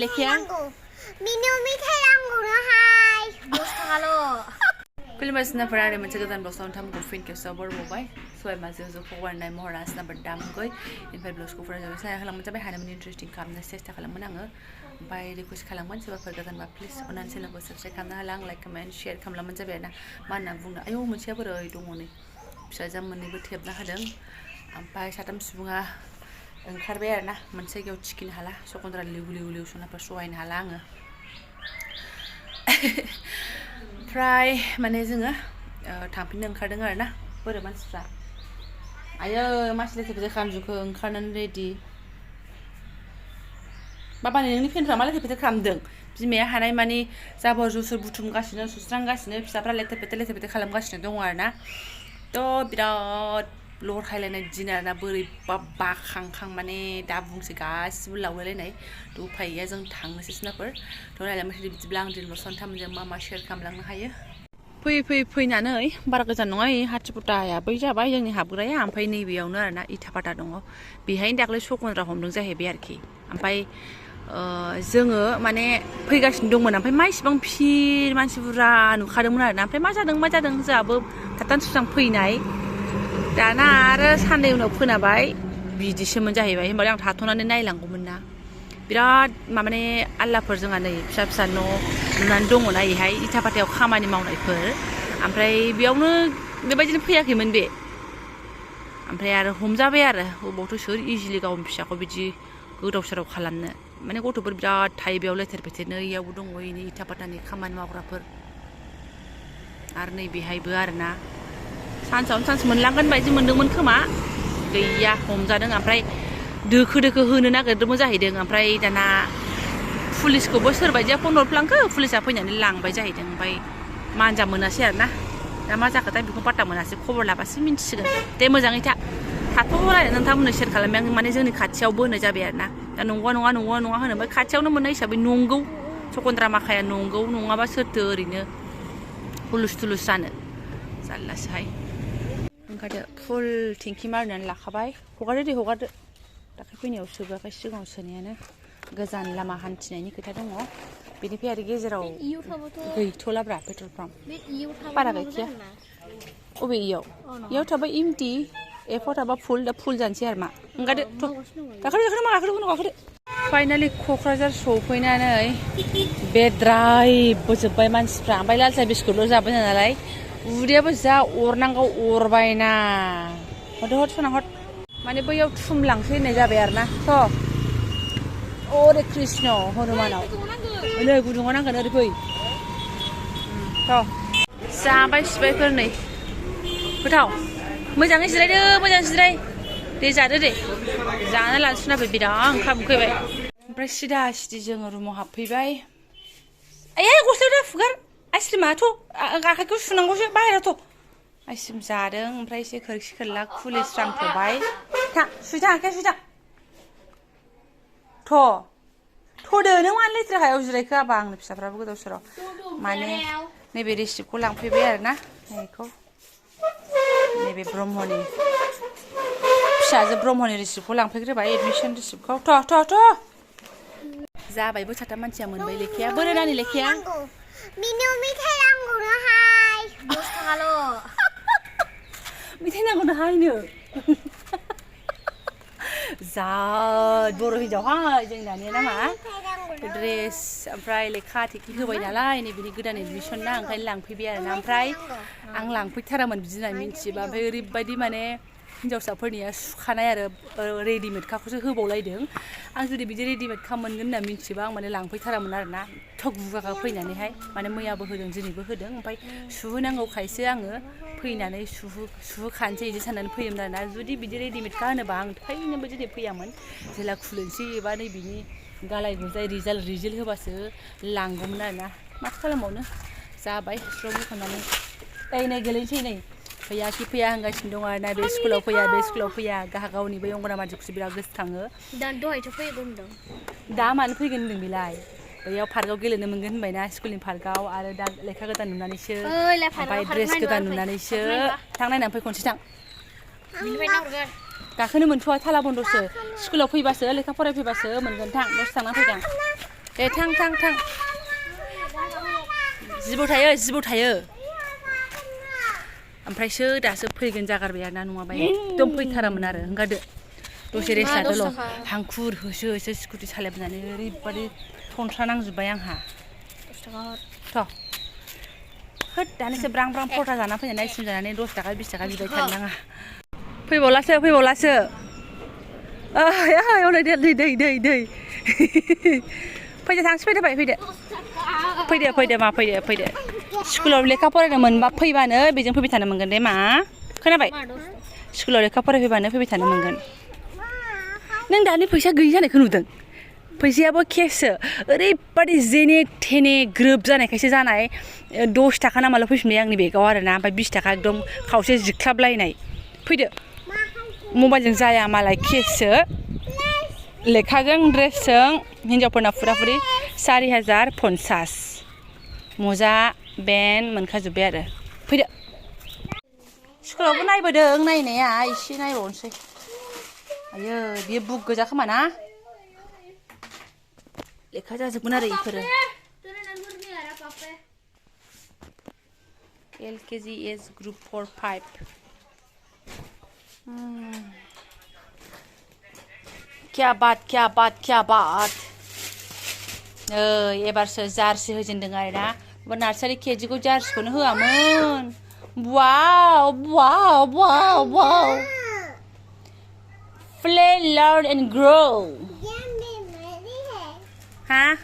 लेखाया मिनु मिथाइ नांगौनोहाय 10 थाखाल' खुलुमबाय सिनाफोरा आरो मोनसे गोदान ब्लगआव नोंथांमोनखौ फिन खेबसेयाव बरबावबाय सबाय माजों ज' फगवारनाय महरा सिनाफोर दामगै इनिफ्राय ब्लगखौ फरायजाबाय साया खालामनाय जाबाय हानायमानि इन्टारेस्टिं खालामनो सेस्था खालामोन आङो ओमफ्राय रिकुवेस्ट खालामगोन सोरबाफोर गोदानबा प्लिज अननानै चेनेलखौ साबस्क्राइब खालामना होला आं लाइक कमेन्ट शेयार खालामलामोन जाबाय आरोना मा होनना बुंनो आयौ मोनसेया बोरै दङ नै फिसाजोआ मोननैबो थेबना होदों ओमफ्राय साथाम सुबुङा ओंखारबाय आरोना मोनसे जायगायाव थिखिनो हाला सखन्द्रा लिउ लिउ लिउ सनाफोर सहायनो हाला आङो ओमफ्राय माने जोङो थांफिननो ओंखारदों आरोना बोरो मानसिफ्रा आयो मानसि लेथेफेथे खालामजोबखो ओंखारनानै रेडि बाबानि नोंनि फेनफ्रा मा लेथेफेथे खालामदों बिमाया हानाय मानि जाबर जुसुर बुथुमगासिनो सुस्रांगासिनो फिसाफ्रा लेथेफेथे खालामगासिनो दङ आरोना थ' बिराद लरहायलायनाय दिन आरोना बोरैबा बाखांखां माने दा बुंसै गासिबो लावलायलायनाय थ' उफाय गैया जों थांनोसै सिनाफोर थ' रायलायबाय बिदिब्ला आं दिनल' सानथामजों मा शेयार खालामलांनो हायो फैनानै बारा गोजान नङा हाथिपुटाया बै जाबाय जोंनि हाबग्राया ओमफ्राय नैबेयावनो आरोना इथापाटा दङ बेहायनो दाख्लै सखन्द्रा हमदों जाहैबाय आरोखि ओमफ्राय जोङो माने फैगासिनो दंमोन ओमफ्राय मा इसेबां फिर मानसि बुरजा नुखादोंमोन आरोना ओमफ्राय मा जादों जोंहाबो थाबथान सुस्रां फैनाय दाना आरो साननै उनाव खोनाबाय बिदिसोमोन जाहैबाय होमबालाय आं थाथ'नानै नायलांगौमोन ना बिराद माने आल्लाफोर जोंहा नै फिसा फिसा न' लुनानै दङना बेहाय इथापाटायाव खामानि मावनायफोर ओमफ्राय बेयावनो बेबायदिनो फैयाखैमोन बे ओमफ्राय आरो हमजाबाय आरो अबावथ' सोर इजिलि गावनि फिसाखौ बिदि गोदाव सोराव खालामनो माने गथ'फोर बिराद थायो बेयाव लेथेर फेथेरनो इयावबो दङ इनि इथापाटानि खामानि मावग्राफोर आरो नैबेहायबो आरोना सानसेआवनो सानसे मोनलांगोन बायदि मोनदोंमोन खोमा गैया हमजादों ओमफ्राय दोखो होनो नागिरदोंमोन जाहैदों ओमफ्राय दाना पुलिसखौबो सोरबायदिया फन हरफ्लांखो पुलिसा फैनानै लांबाय जाहैदों ओमफ्राय मानजा मोनासै आरोना दा मा जाखोथाय बेखौ पात्ता मोनासै खबर लाबासो मिन्थिसिगोन दे मोजाङै थाथ'लाय नोंथांमोननो शेयार खालामबाय आं माने जोंनि खाथियावबो होनाय जाबाय आरोना दा नंगौआ नङा होनो ओमफ्राय खाथियावनो मोननाय हिसाबै नंगौ सखन्द्रा माखाया नंगौ नङाबा सोरथो ओरैनो हुलुस थुलुस जानो जारलासोहाय ओंखारदो फुल टेंकि मारिनानै लाखाबाय हगारदो दाख्लै फैनायाव सोबोआखै सिगाङाव सोनायानो गोजान लामा हान्थिनायनि खोथा दङ बेनिफ्राय आरो गेजेराव गैथ'लाब्रा पेट्रल पाम्प बारा गैखाया अबे इयाव थाबा इमटि एफआव थाबा फुल जानोसै आरो मा ओंखारदो गाखोदो फाइनालि क'क्राझार सफैनानै बेद्रायबोजोब्बाय मानसिफ्रा ओमफ्राय लाल साहा बिस्कुटल' जाबाय नालाय उदैयाबो जा अरनांगौ अरबायना हद सना हद माने बैयाव थुमलांसै होननाय जाबाय आरोना थ' अरे कृष्ण हनुमानाव नै गुदुङाव नांगोन ओरै फै थ' जाबाय सिबायफोर नै गोथाव मोजाङै जिराय दे जादो दे जाना लानोसै ना बिराद ओंखाम उखैबाय ओमफ्राय सिदा सिदि जोङो रुमाव हाबफैबाय आयै गस्लायाव दा फुगार आइसक्रिमाथ' आखाइखौ सुनांगौसो बाहेरायावथ' आइसक्रिम जादों ओमफ्राय एसे खोरखि खोरला खुलिस्रांथ'बाय सुइथां आखाइया सुइथां थ'दो नों मानो लेथ्रा हायाव जिरायखो आबा आंनो फिसाफ्राबो गोदाव सोराव माने नैबे रिसिप्टखौ लांफैबाय आरोना नैखौ नैबे ब्रह्मनि फिसाजो ब्रह्मनि रिसिप्टखौ लांफैग्रोबाय एडमिसन रिसिप्टखौ थ' जाबायबो साथाम मानसिया मोनबाय लेखाया बोरो नानि लेखाया मिनु मिथाइ नांगौनोहाय 10 थाखाल' मिथाइ नांगौनोहायनो जा बर' हिनजावहाय जोंनि नानिया नामा ड्रेस ओमफ्राय लेखा थेखि होबाय नालाय नैबेनि गोदान एडमिसन ना ओंखायनो लांफैबाय आरोना ओमफ्राय आं लांफैथारामोन बिदि होननानै मिन्थियोबा ओमफ्राय ओरैबायदि माने हिन्जावसाफोरनिया सुखानाय आरो रेडिमेडखाखौसो होबावलायदों आं जुदि बिदि रेडिमेडखा मोनगोन होनना मिन्थियोबा आं माने लांफैथारामोन आरोना थ' गुगाखा फैनानैहाय माने मैयाबो होदों दिनैबो होदों ओमफ्राय सुहोनांगौखायसो आङो फैनानै सुहोखानोसै बिदि साननानै फैयोमोन आरोना जुदि बिदि रेडिमेडखा होनोबा आं फैनोबो दिनै फैयामोन जेला खुलिनोसै एबा नैबिनि गालाय गुजाय रिजाल्ट होबासो लांगौमोन आरोना माथो खालामबावनो जाबाय स्र' बुखांनानै नै गेलेनोसै नै फैया होनगासिनो दं आरोना बे स्कुलाव फैया गावनि बै अंगनाबादिखौसो बिराद गोसोखाङो दहायथ' फैगोन होनदों दा मानो फैगोन होनदों बेलाय बैयाव पार्कआव गेलेनो मोनगोन होनबायना स्कुलनि पार्कआव आरो दा लेखा गोदान नुनानैसो ओमफ्राय ड्रेस गोदान नुनानैसो थां नायनानै फै खनसे थां गाखोनो मोनथ'वा थाला बन्दसो स्कुलाव फैबासो लेखा फरायफैबासो मोनगोन थां दसे थांना फैदां दे थां जिबौ थायो ओमफ्रायसो दासो फैगोन जागारबाय आरोना नङाबा एकदम फैथारामोन आरो ओंखारदो दसे रेस्ट लादोल' हांखुर होसो स्कुटि सालायबोनानै ओरैबादि थनथ्रा नांजोब्बाय आंहा थ' होद दानिसो ब्रां फरथा जाना फैनानै आइसक्रिम जानानै 10 थाखा 20 थाखा बिबाय थानो नाङा फैबावलासो ओइ दै फैदो थांसै फैदो स्कुलाव लेखा फरायनो मोनबा फैबानो बेजों फैबाय थानो मोनगोन दे मा खोनाबाय स्कुलाव लेखा फरायफैबानो फैबाय थानो मोनगोन नों दानि फैसा गैयि जानायखौ नुदों फैसायाबो केससो ओरैबादि जेने थेने ग्रोब जानायखायसो जानाय 10 थाखा नामाल' फैफिनबाय आंनि बेगाव आरोना ओमफ्राय 20 थाखा एकदम खावसे जिख्लाबलायनाय फैदो मबाइलजों जाया मालाय केससो लेखाजों ड्रेसजों हिन्जावफोरना फुराफुरि 4050 मजा बेन मोनखाजोब्बाय आरो फैदो स्कुलावबो नायबोदों नायनाया एसे नायबावनोसै आयो बियो बुक गोजा खोमा ना लेखा जाजोबगोन आरो इफोरो LKG एज ग्रुप 4-5 क्या बात एबारसो जार्सि होजेनदों आरोना नार्सारि केजिखौ जार्सिखौनो होआमोन वाव play learn and grow huh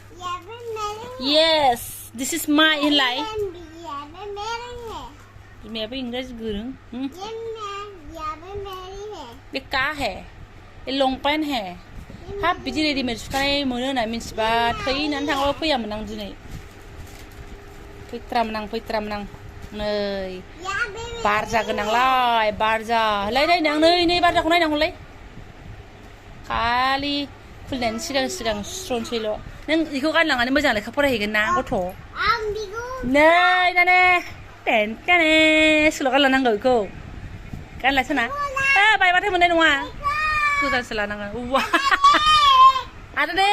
yes this is my life बिमायाबो इंराजि गोरों ये का है ये लंपेन्ट है हाब बिदि रेडिमेड सुखानाय मोनो होनना मिन्थिबा थैनानै थांबाबो फैयामोन आं दिनै फैथ्रामोन आं नै बार जागोनांलाय होलाय नायनां नै बारजाखौ नायनांगौलाय खालि खुलिनायनि सिगां सुस्र'नोसैल' नों बेखौ गानलांनानै मोजां लेखा फरायहैगोन ना गथ' नै नाने टेनटेने स्कुलाव गानलांनांगौ बेखौ गानलायसो ना बायबाथाय मोननाय नङा गोदानसो लानांगोन आरो दे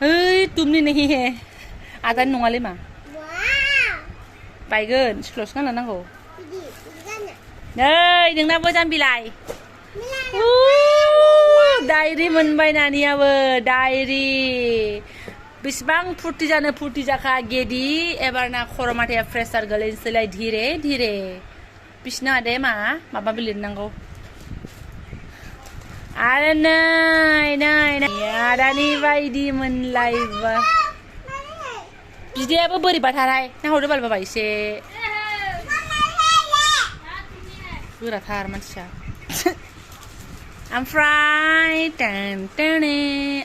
ओइ तुमनि नहीं है आदानि नङालै मा बायगोन स्कुलावसो गानलांनांगौ नै नोंनाबो जाम्बिलाय डायरि मोनबाय नानियाबो डायरि बेसेबां फुर्ति जाखा गेदि एबारना खर' माथाया प्रेसार गोलैनोसैलाय धीरे बिसिना दे माबा लिरनांगौ आरो नै आदानि बायदि मोनलायबा बिदायाबो बोरैबाथारहाय नाहरदो बाल बाबा एसे गोराथार मानसिया ओमफ्राय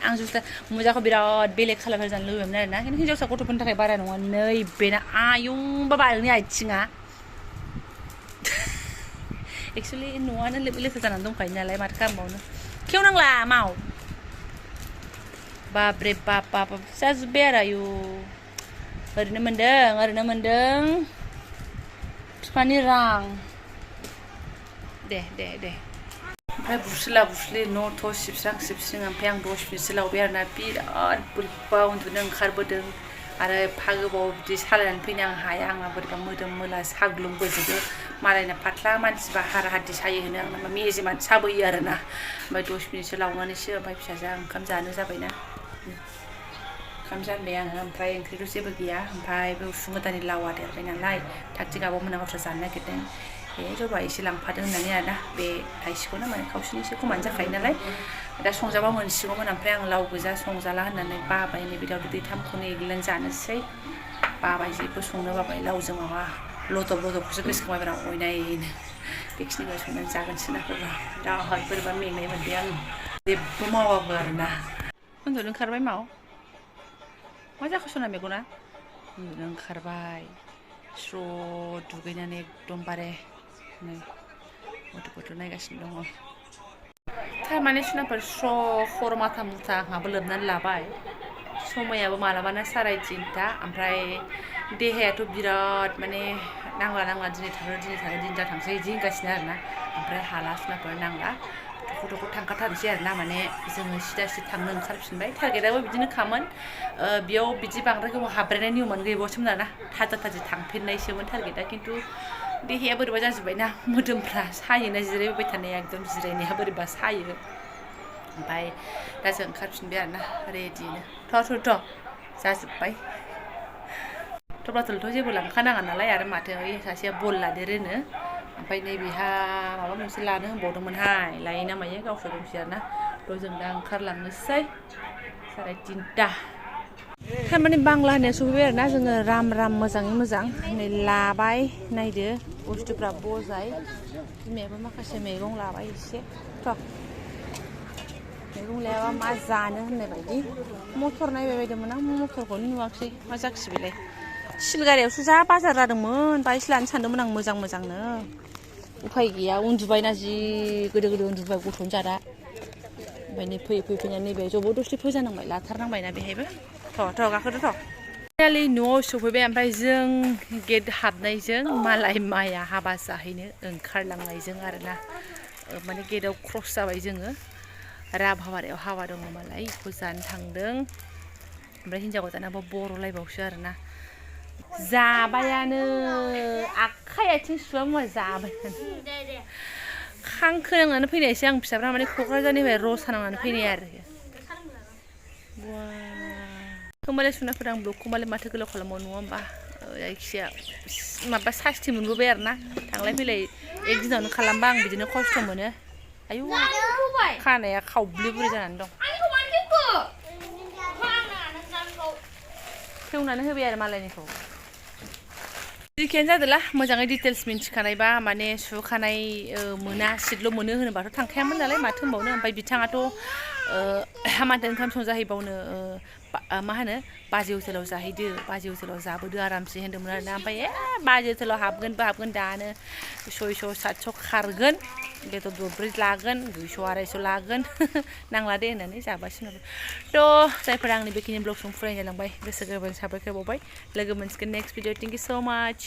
आं जुस्ता मुजाखौ बिराद बेलेग खालामना जानो लुबैयोमोन आरोना खिन्थु हिन्जावसा गथ'फोरनि थाखाय बारा नङा नै बेना आयं बाबा आंनि आथिङा एक्सुवेलि न'आनो लेथ्रा जानानै दंखायो नालाय माथो खालामबावनो खेवनांला माव बाब्रे बाब जाजोब्बाय आरो आयु ओरैनो मोनदों बिफानि रां दे ओमफ्राय बुस्रि न' थ' सिबस्रां ओमफ्राय आं 10 मिनिटसो लावबाय आरोना बिराद बोरैबा उन्दुनो ओंखारबोदों आरो एफा गोबाव बिदि सालायनानै फैनो आं हाया आंना बोरैबा मोदोम मोला साग्लुंबोजोबो मालायना फाथ्ला मानसिबा हारा हाद्दि सायो होनो आंना मेजेमानो साबोयो आरोना ओमफ्राय 10 मिनिटसो लावनानैसो ओमफ्राय फिसाजोआ ओंखाम जानो जाबायना ओंखाम जानबाय आङो ओमफ्राय ओंख्रिथ' जेबो गैया ओमफ्राय बे उसुं गोदाननि लावा देरबाय नालाय थाग-थिग आब'मोना गावस्रा जानो नागिरदों जबा एसे लांफादों होननानै आरोना बे थाइसेखौनो माने खावसेनि एसे खमानो जाखायो नालाय दा संजाबा मोनसिगौमोन ओमफ्राय आं लाव गोजा संजाला होननानै बाबाय नैबे दाउदै दैथामखौनो एग्लिनानै जानोसै बाबाय जेबो संनो बाबाय लावजों माबा लदबखौसो गोसोखांबाय बिराद अयनायनो बेखिनिखौ संनानै जागोनसो ना बिराद बोरैबा मेंनाय मोनबाय आं जेबो मावाबो आरोना उन्दुनो ओंखारबाय मा जाखो सना मेगना उन्दुनो ओंखारबाय स्र' दुगैनानै एकदमबारे नै गथ' नायगासिनो दङ थारमाने सुनाफोर स्र' खर' माथा मुथा आंहाबो लोबनानै लाबाय समायाबो मालाबाना 3:30 ओमफ्राय देहायाथ' बिराद माने नांला दिनै थाङो दिनै दा थांसै बिदि होनगासिनो आरोना ओमफ्राय हाला सुनाफोर नांला फट'खौ थांखाथारनोसै आरोना माने जोङो सिदा थांनो ओंखारफिनबाय टारगेटआबो बिदिनो खामोन बेयाव बिदि बांद्राय गोबाव हाबब्रायनाय नियमानो गैबावसोमोन आरोना थाजा थांफिननायसोमोन टारगेटआ खिन्थु देहाया बोरैबा जाजोब्बायना मोदोमफ्रा सायोना जिरायबाय थानाया एकदम जिरायनाया बोरैबा सायो ओमफ्राय दा जों ओंखारफिनबाय आरोना रेडिनो थ' जाजोब्बाय थब्लाथ' जेबो लांखानाङा नालाय आरो माथो ओइ सासेया बल लादेरोनो ओमफ्राय नैबेहा माबा मोनसे लानो होनबावदोंमोनहाय लायो ना मायो गावसोर दंसै आरोना थ' जों दा ओंखारलांनोसै 3:30 थारमाने बांला होननाया सफैबाय आरोना जोङो राम मोजाङै मोजां नै लाबाय नायदो बुस्थुफ्रा बजाय बिमायाबो माखासे मैगं लाबाय एसे थ' मैगं लायाबा मा जानो होननाय बायदि मटर नायबाय बायदोंमोन आं मटरखौनो नुवाखै मा जाखिसै बेलाय सिलगारियावसो जा बाजार जादोंमोन बाहायसो लानो सानदोंमोन आं मोजांनो उफाय गैया उन्दुबायना जि गोदो उन्दुबाय गथ'नि जादा ओमफ्राय नै फैनानै नैबे जबरदस्ति फोजानांबाय लाथारनांबायना बेहायबो थ' गाखोदो थ' फाइनालि न'आव सफैबाय ओमफ्राय जों गेट हाबनायजों मालाय माया हाबा जाहैनो ओंखारलांनायजों आरोना माने गेटआव क्रस जाबाय जोङो राभाबारियाव हाबा दङ मालाय बेखौ जानो थांदों ओमफ्राय हिन्जाव गोदानाबो बर'लायबावसो आरोना जाबायानो आखाइ आथिं सुवा मुवा जाबायानो खांखोनांनानै फैनायसै आं फिसाफ्रा माने क'क्राझारनिफ्राय रसा नांनानै फैनाय आरो होमबालाय सुनाफोर आं ब्लगखौ मालाय माथो गोलाव खालामबावनो नङा होमबा जायखिजाया माबा सास्ति मोनबोबाय आरोना थांलाय फैलाय एक दिनावनो खालामबा आं बिदिनो खस्थ' मोनो आयु खानाया खावब्ले बुरि जानानै दं खेवनानै होबाय आरो मालायनिखौ जिखियानो जादोला मोजाङै डिटेल्स मिन्थिखानायबा माने सुखानाय मोना सिटल' मोनो होनोबाथ' थांखायामोन नालाय माथो होनबावनो ओमफ्राय बिथाङाथ' माथो ओंखाम संजाहैबावनो मा होनो बाजै हटेलाव जाहैदो बाजै हटेलाव जाबोदो आरामसे होन्दोंमोन आरोना ओमफ्राय बाजै हटेलाव हाबगोन दानो 600 700 खारगोन बेदर दरब्रै लागोन 200 250 लागोन नांला दे होननानै जाबासिनो थ' जायफोरा आंनि बेखिनि ब्लग फरायनो जालांबाय गोसो गोरबोनि साबायखर बावबाय लोगो मोनसिगोन नेक्स्ट भिडिअ थेंक इउ सो माच